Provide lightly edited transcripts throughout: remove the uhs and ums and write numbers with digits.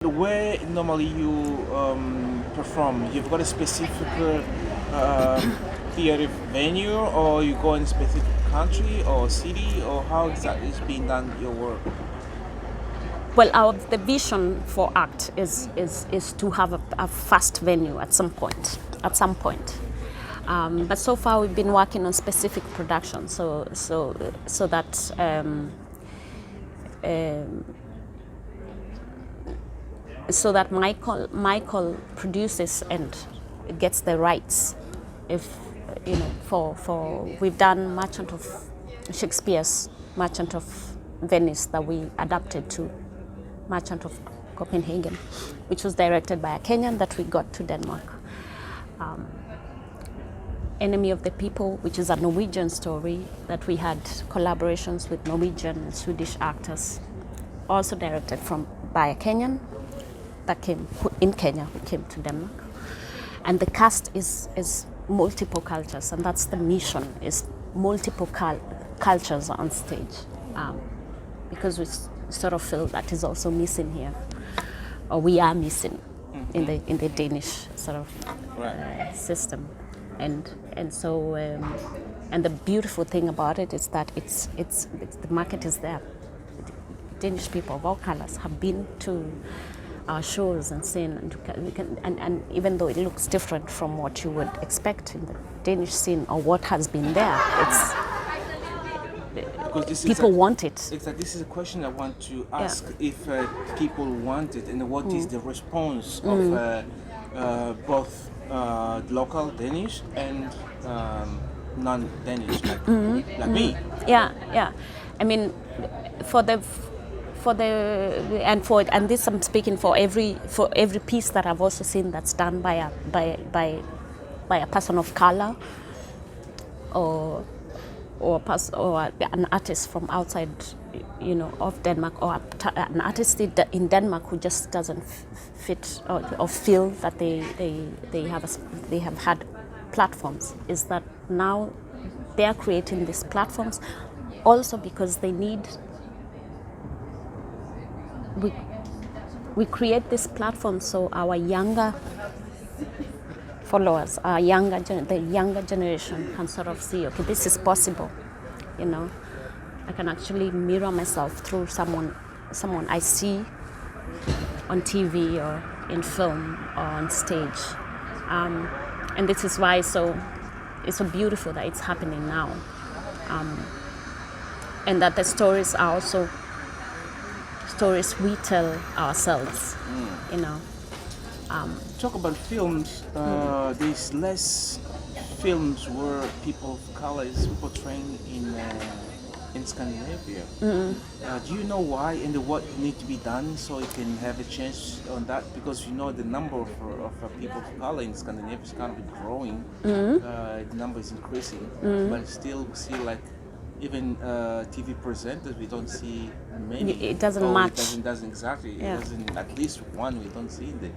where normally you perform? You've got a specific theater venue, or you go in a specific country or city, or how exactly is being done your work? Well, the vision for ACT is to have a fast venue at some point. But so far we've been working on specific productions, so that Michael produces and gets the rights. If for we've done Merchant of Shakespeare's Merchant of Venice that we adapted to Merchant of Copenhagen, which was directed by a Kenyan that we got to Denmark. Enemy of the People, which is a Norwegian story that we had collaborations with Norwegian and Swedish actors, also directed by a Kenyan that came in Kenya, who came to Denmark. And the cast is multiple cultures, and that's the mission, is multiple cultures on stage, because we sort of feel that is also missing here, or we are missing in the Danish sort of system. And so and the beautiful thing about it is that it's the market is there. Danish people of all colors have been to our shows and seen, and even though it looks different from what you would expect in the Danish scene or what has been there, it's people want it. Exactly. This is a question I want to ask: if people want it, and what is the response of both local Danish and non-Danish, like me? Yeah. I mean, and this I'm speaking for every piece that I've also seen that's done by a person of color or an artist from outside, of Denmark, or an artist in Denmark who just doesn't fit or feel that they have had platforms. Is that now they are creating these platforms also because they need. We create this platform so our younger followers, the younger generation can sort of see, okay, this is possible. I can actually mirror myself through someone I see on TV or in film or on stage, and this is why it's so beautiful that it's happening now, and that the stories are also stories we tell ourselves. Talk about films. There's less films where people of color is portraying in Scandinavia. Do you know why and what need to be done so it can have a chance on that? Because the number of people of color in Scandinavia is kind of growing. The number is increasing, but still we see like even TV presenters, we don't see many. It doesn't match. It doesn't exactly. Yeah. It doesn't. At least one we don't see in there.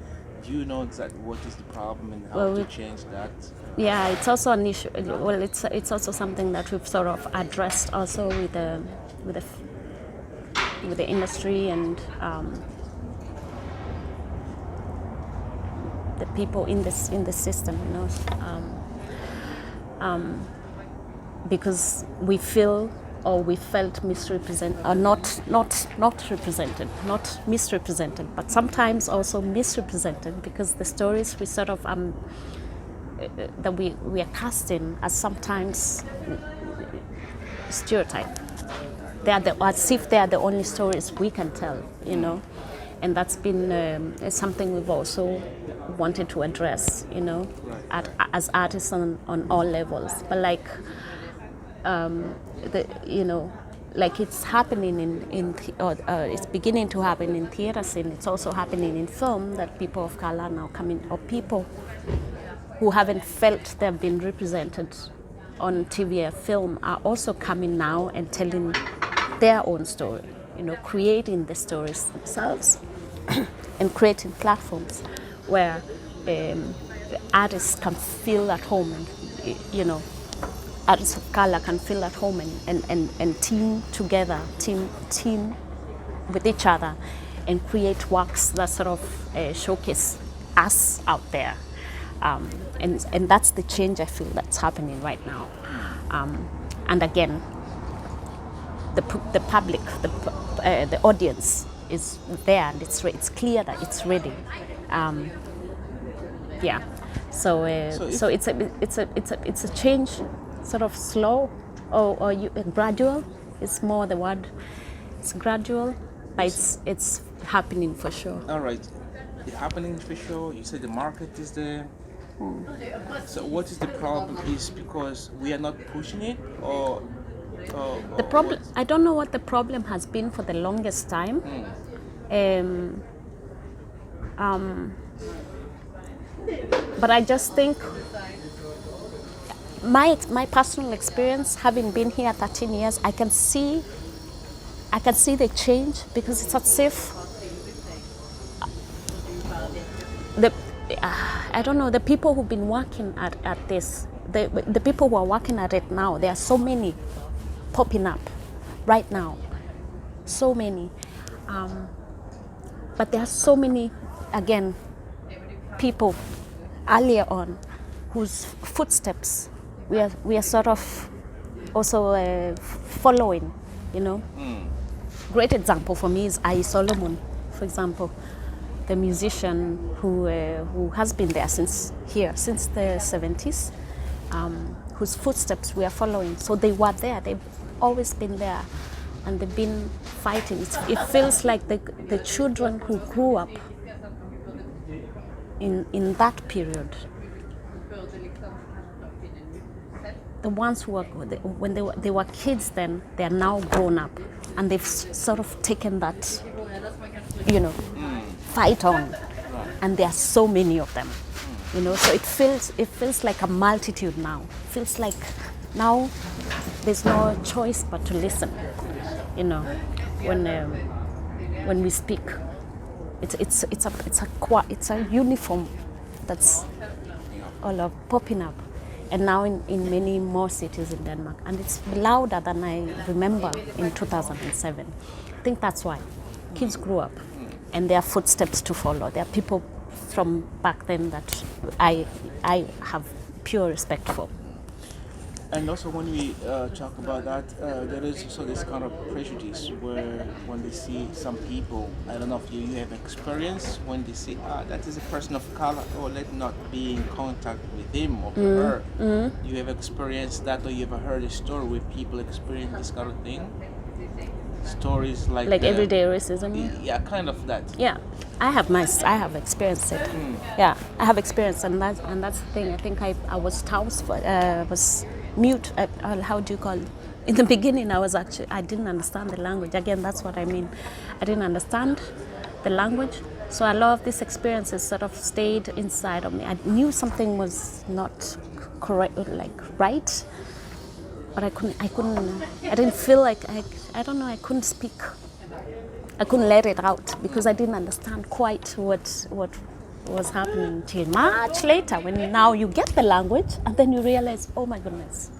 Do you know exactly what is the problem and how to change that? Yeah, it's also an issue. Well, it's also something that we've sort of addressed also with the industry and the people in the system, because we feel or we felt misrepresented, or not misrepresented, but sometimes also misrepresented, because the stories we sort of that we are casting as sometimes stereotype. As if they are the only stories we can tell, and that's been something we've also wanted to address, as artists on all levels. But like, like it's happening it's beginning to happen in theater scene. It's also happening in film, that people of color now coming, or people who haven't felt they've been represented on TV or film are also coming now and telling their own story, creating the stories themselves and creating platforms where artists can feel at home, and artists of color can feel at home and team together, team with each other, and create works that sort of showcase us out there. And that's the change I feel that's happening right now. And again, the public, the audience is there, and it's clear that it's ready. Yeah. So it's a change, sort of slow or gradual. It's more the word. It's gradual, but it's happening for sure. All right, it's happening for sure. You said the market is there. So what is the problem? Is because we are not pushing it, or The problem, I don't know what the problem has been for the longest time. But I just think my personal experience, having been here 13 years, I can see the change, because it's as if I don't know, the people who've been working at this, the people who are working at it now, there are so many popping up right now, so many, but there are so many, again, people earlier on whose footsteps we are sort of also following, you know. Great example for me is Ai Solomon, for example, the musician who has been there since the 70s, whose footsteps we are following. So they were there, they've always been there, and they've been fighting. It feels like the children who grew up in that period, the ones who were, when they were kids then, they are now grown up, and they've sort of taken that, you know, fight on, and there are so many of them, you know. So it feels like a multitude now. It feels like now there's no choice but to listen, you know, when we speak. It's a uniform that's all of popping up, and now in many more cities in Denmark, and it's louder than I remember in 2007. I think that's why kids grew up, and there are footsteps to follow. There are people from back then that I have pure respect for. And also when we talk about that, there is also this kind of prejudice where when they see some people, I don't know if you have experience, when they say, that is a person of color, or let not be in contact with him or her. You have experienced that, or you ever heard a story where people experience this kind of thing? Stories like everyday racism. Yeah, kind of that. Yeah, I have experienced it. Yeah, I have experienced, and that's the thing. I think I was was mute. How do you call it? In the beginning, I didn't understand the language. Again, that's what I mean. I didn't understand the language, so a lot of these experiences sort of stayed inside of me. I knew something was not correct, like right, but I didn't feel like I don't know. I couldn't speak. I couldn't let it out because I didn't understand quite what was happening till much later, when now you get the language and then you realize, oh my goodness,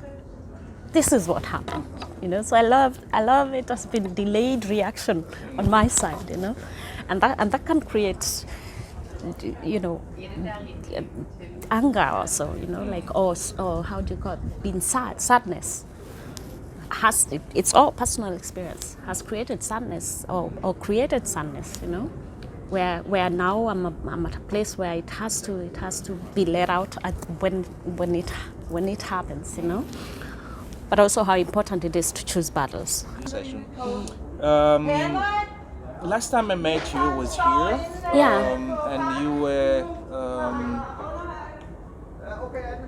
this is what happened, you know. So I love it has been delayed reaction on my side, you know, and that can create, you know, anger also, you know, like or how do you call it, being sadness. It's all personal experience has created sadness or created sadness, you know, where now I'm at a place where it has to be let out when it happens, you know. But also how important it is to choose battles. Session. Last time I met you was here. Yeah. And you were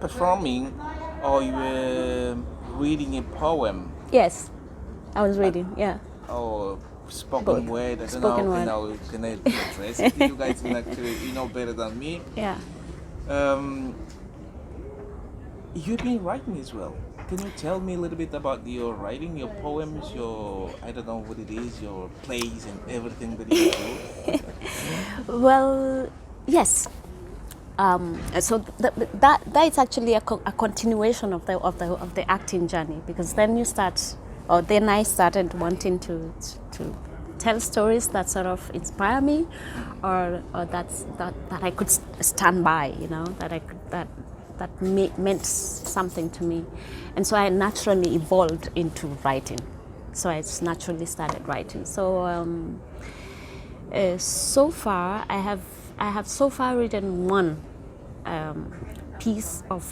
performing, or you were reading a poem. Yes, I was reading. Yeah. Or spoken word. I don't Spoken know word. how can I address it. You guys can actually, you know better than me. Yeah. You've been writing as well. Can you tell me a little bit about your writing, your poems, your, I don't know what it is, your plays and everything that you do? Well, yes. So that is actually a continuation of the acting journey, because then you start, or then I started wanting to tell stories that sort of inspire me, or that I could stand by, you know, that meant something to me. And so I naturally evolved into writing. So I just naturally started writing. So so far I have so far written one piece of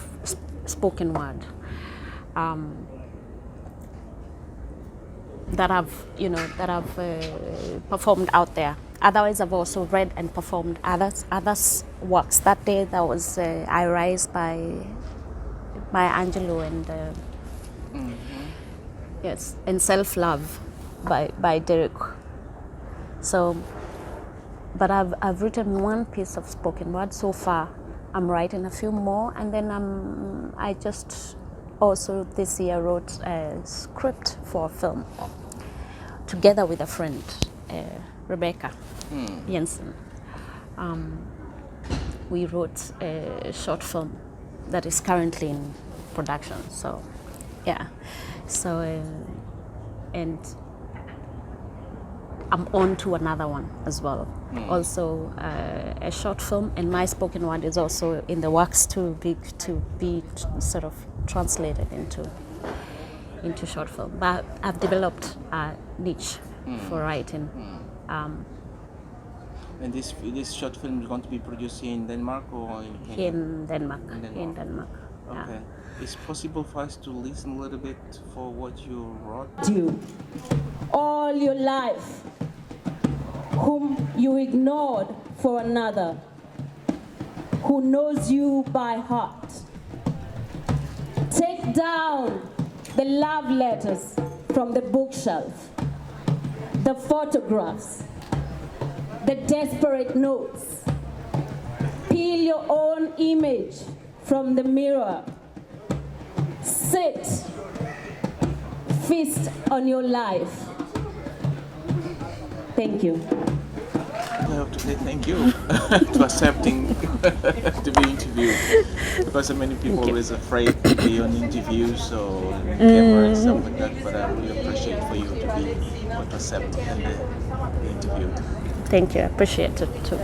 spoken word that I've performed out there. Otherwise, I've also read and performed others works. That day, that was I Rise by Angelou, and yes, and Self Love by Derek. So, but I've written one piece of spoken word so far. I'm writing a few more, and then I just also this year wrote a script for a film together with a friend, Rebecca Jensen. We wrote a short film that is currently in production. So, yeah. So, and I'm on to another one as well. Also, a short film, and my spoken word is also in the works to be sort of translated into short film. But I've developed a niche for writing. And this short film is going to be produced in Denmark or in Kenya? In Denmark. In Denmark. Okay. It's possible for us to listen a little bit for what you wrote? You all your life, whom you ignored for another, who knows you by heart. Take down the love letters from the bookshelf, the photographs, the desperate notes. Peel your own image from the mirror. Sit, feast on your life. Thank you. I have to say thank you to accepting to be interviewed, because so many people always afraid to be on interviews or on camera and stuff like that, but I really appreciate for you to be able to accept and be interviewed. Thank you. I appreciate it too.